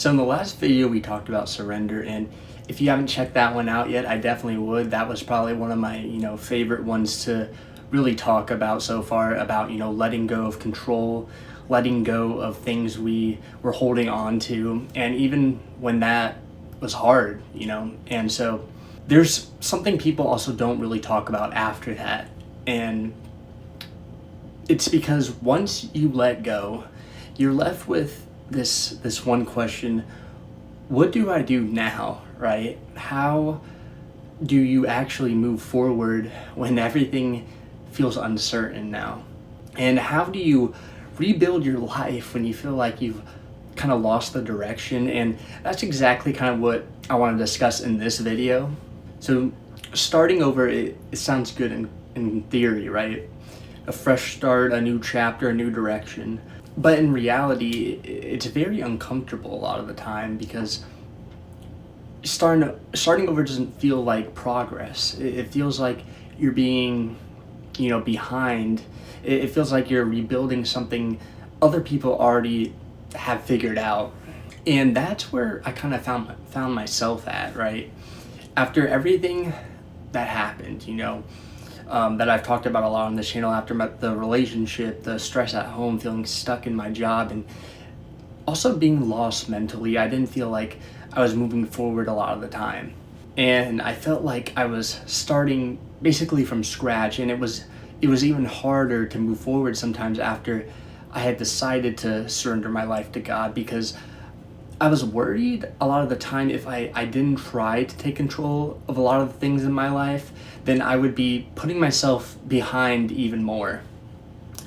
So in the last video, we talked about surrender, and if you haven't checked that one out yet, I definitely would. That was probably one of my, favorite ones to really talk about so far, about, letting go of control, letting go of things we were holding on to, and even when that was hard, And so there's something people also don't really talk about after that. And it's because once you let go, you're left with this one question: what do I do now, right? How do you actually move forward when everything feels uncertain now? And how do you rebuild your life when you feel like you've kind of lost the direction? And that's exactly kind of what I want to discuss in this video. So starting over, it sounds good in theory, right? A fresh start, a new chapter, a new direction. But in reality, it's very uncomfortable a lot of the time, because starting over doesn't feel like progress. It feels like you're being, behind. It feels like you're rebuilding something other people already have figured out. And that's where I kind of found myself at, right? After everything that happened, that I've talked about a lot on this channel, after the relationship, the stress at home, feeling stuck in my job, and also being lost mentally. I didn't feel like I was moving forward a lot of the time. And I felt like I was starting basically from scratch, and it was even harder to move forward sometimes after I had decided to surrender my life to God, because I was worried a lot of the time if I didn't try to take control of a lot of the things in my life, then I would be putting myself behind even more.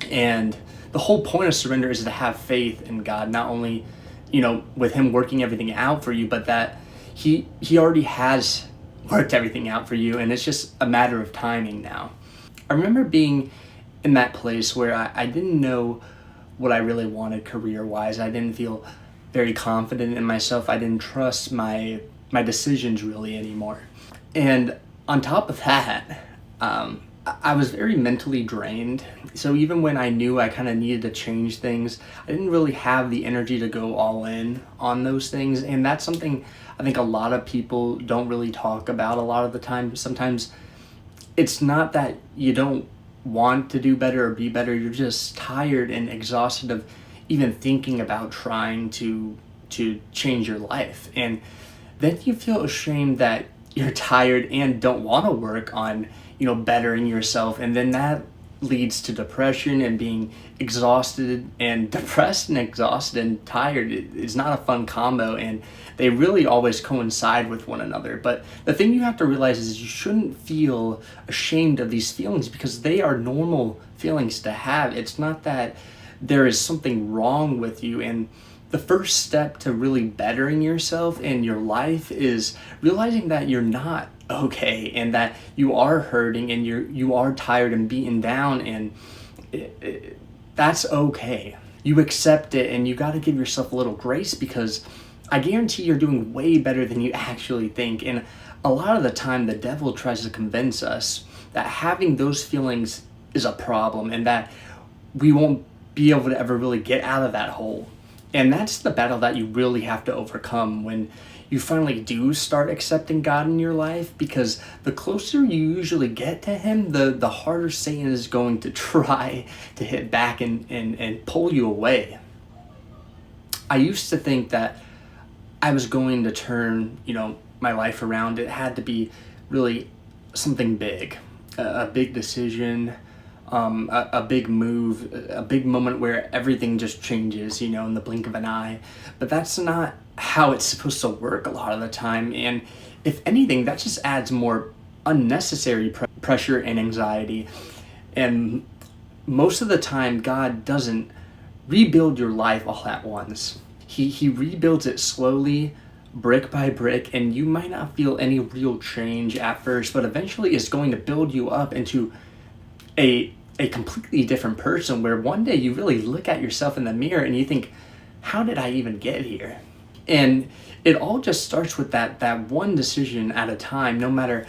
And the whole point of surrender is to have faith in God, not only, with Him working everything out for you, but that He already has worked everything out for you, and it's just a matter of timing now. I remember being in that place where I didn't know what I really wanted career-wise. I didn't feel very confident in myself. I didn't trust my decisions really anymore. And on top of that, I was very mentally drained. So even when I knew I kind of needed to change things, I didn't really have the energy to go all in on those things. And that's something I think a lot of people don't really talk about a lot of the time. Sometimes it's not that you don't want to do better or be better. You're just tired and exhausted of even thinking about trying to change your life. And then you feel ashamed that you're tired and don't want to work on, bettering yourself. And then that leads to depression and being exhausted, and depressed and exhausted and tired. It's not a fun combo, and they really always coincide with one another. But the thing you have to realize is you shouldn't feel ashamed of these feelings, because they are normal feelings to have. It's not that there is something wrong with you. And the first step to really bettering yourself in your life is realizing that you're not okay, and that you are hurting, and you are tired and beaten down, and that's okay. You accept it, and you got to give yourself a little grace, because I guarantee you're doing way better than you actually think. And a lot of the time, the devil tries to convince us that having those feelings is a problem, and that we won't be able to ever really get out of that hole. And that's the battle that you really have to overcome when you finally do start accepting God in your life, because the closer you usually get to Him, the harder Satan is going to try to hit back and pull you away. I used to think that I was going to turn, my life around. It had to be really something big, a big decision, a big move, a big moment where everything just changes, in the blink of an eye. But that's not how it's supposed to work a lot of the time. And if anything, that just adds more unnecessary pressure and anxiety. And most of the time, God doesn't rebuild your life all at once. He rebuilds it slowly, brick by brick, and you might not feel any real change at first, but eventually it's going to build you up into a completely different person, where one day you really look at yourself in the mirror and you think, how did I even get here? And it all just starts with that one decision at a time. No matter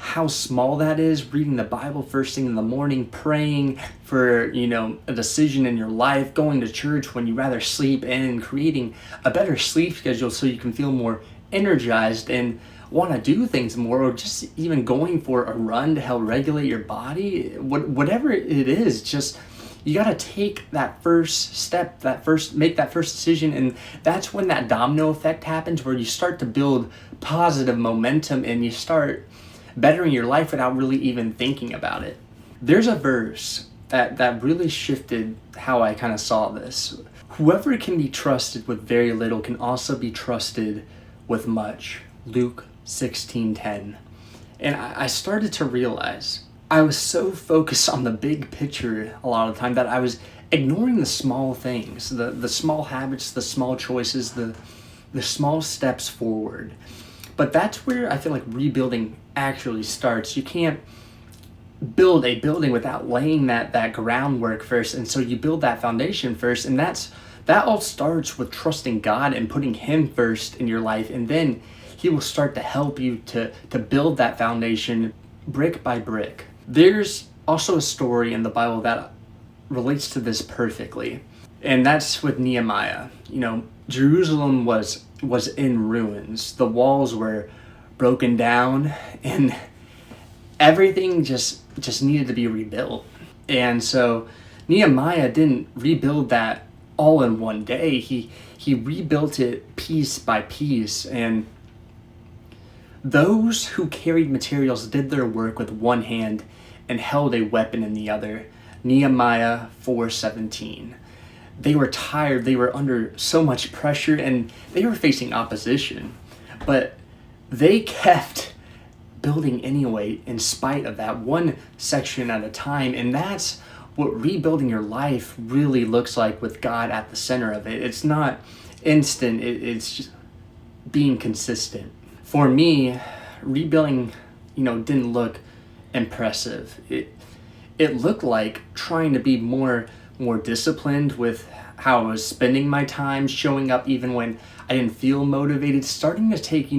how small that is, reading the Bible first thing in the morning, praying for, a decision in your life, going to church when you rather sleep in, creating a better sleep schedule so you can feel more energized and want to do things more, or just even going for a run to help regulate your body, whatever it is, just you got to take that first step, make that first decision. And that's when that domino effect happens, where you start to build positive momentum and you start bettering your life without really even thinking about it. There's a verse that really shifted how I kind of saw this. Whoever can be trusted with very little can also be trusted with much. Luke 16:10. And I started to realize I was so focused on the big picture a lot of the time that I was ignoring the small things, the small habits, the small choices, the small steps forward. But that's where I feel like rebuilding actually starts. You can't build a building without laying that groundwork first. And so you build that foundation first. And that all starts with trusting God and putting Him first in your life. And then He will start to help you to build that foundation brick by brick. There's also a story in the Bible that relates to this perfectly. And that's with Nehemiah. Jerusalem was in ruins. The walls were broken down and everything just needed to be rebuilt. And so Nehemiah didn't rebuild that all in one day. He rebuilt it piece by piece, and those who carried materials did their work with one hand and held a weapon in the other. Nehemiah 4:17. They were tired, they were under so much pressure, and they were facing opposition. But they kept building anyway in spite of that, one section at a time. And that's what rebuilding your life really looks like, with God at the center of it. It's not instant, it's just being consistent. For me, rebuilding, didn't look impressive. It looked like trying to be more disciplined with how I was spending my time, showing up even when I didn't feel motivated, starting to take,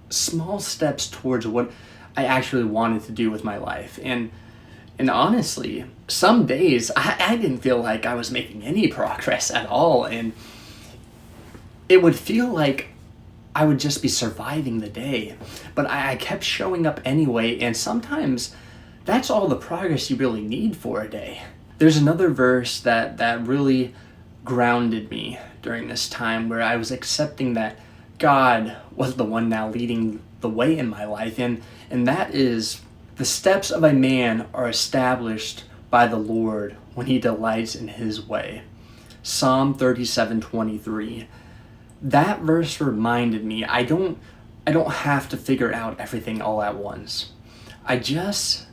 small steps towards what I actually wanted to do with my life. And honestly, some days I didn't feel like I was making any progress at all. And it would feel like I would just be surviving the day. But I kept showing up anyway, and sometimes that's all the progress you really need for a day. There's another verse that really grounded me during this time, where I was accepting that God was the one now leading the way in my life. And that is, the steps of a man are established by the Lord when he delights in His way. Psalm 37:23. That verse reminded me I don't have to figure out everything all at once. I just,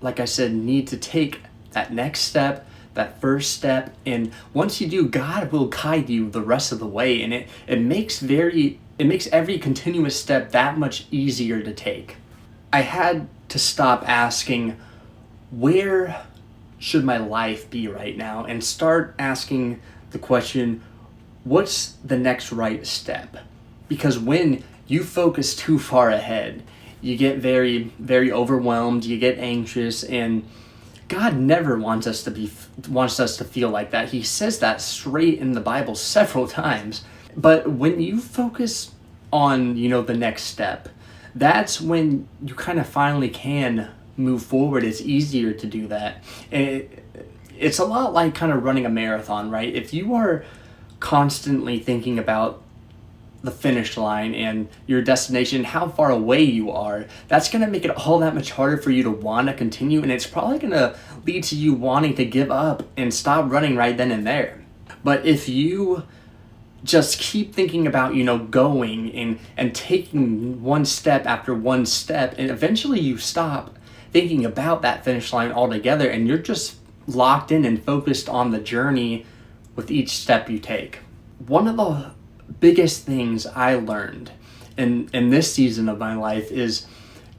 like I said, need to take that next step, that first step, and once you do, God will guide you the rest of the way, and it makes every continuous step that much easier to take. I had to stop asking, where should my life be right now, and start asking the question, what's the next right step? Because when you focus too far ahead, you get very, very overwhelmed, you get anxious, and God never wants us to feel like that. He says that straight in the Bible several times. But when you focus on, the next step, that's when you kind of finally can move forward. It's easier to do that. And it's a lot like kind of running a marathon, right? If you are constantly thinking about the finish line and your destination, how far away you are, that's going to make it all that much harder for you to want to continue, and it's probably going to lead to you wanting to give up and stop running right then and there. But if you just keep thinking about, going and taking one step after one step, and eventually you stop thinking about that finish line altogether, and you're just locked in and focused on the journey with each step you take. One of the biggest things I learned in this season of my life is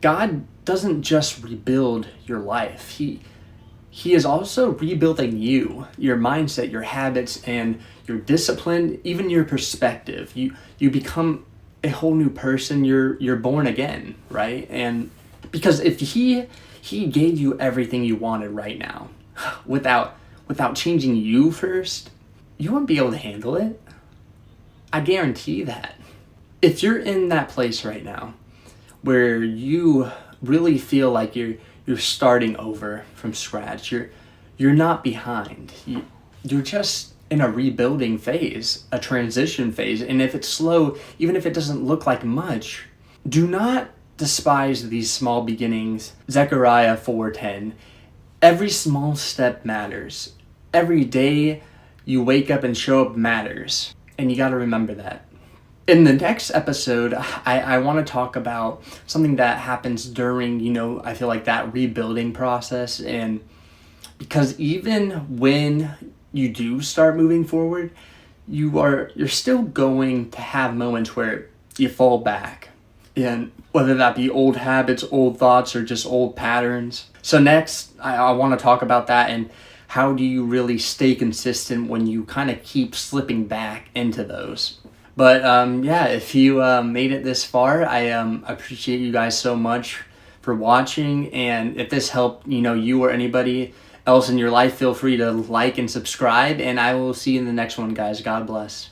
God doesn't just rebuild your life. He is also rebuilding you, your mindset, your habits, and your discipline, even your perspective. You become a whole new person. You're born again, right? And Because if he gave you everything you wanted right now, without changing you first, you wouldn't be able to handle it. I guarantee that. If you're in that place right now where you really feel like you're starting over from scratch, you're not behind. You're just in a rebuilding phase, a transition phase. And if it's slow, even if it doesn't look like much, do not despise these small beginnings. Zechariah 4:10. Every small step matters. Every day you wake up and show up matters. And you got to remember that. In the next episode, I want to talk about something that happens during, I feel like that rebuilding process. And because even when you do start moving forward, you're still going to have moments where you fall back. And whether that be old habits, old thoughts, or just old patterns. So next, I want to talk about that and how do you really stay consistent when you kind of keep slipping back into those. But yeah, if you made it this far, I appreciate you guys so much for watching. And if this helped, you or anybody else in your life, feel free to like and subscribe. And I will see you in the next one, guys. God bless.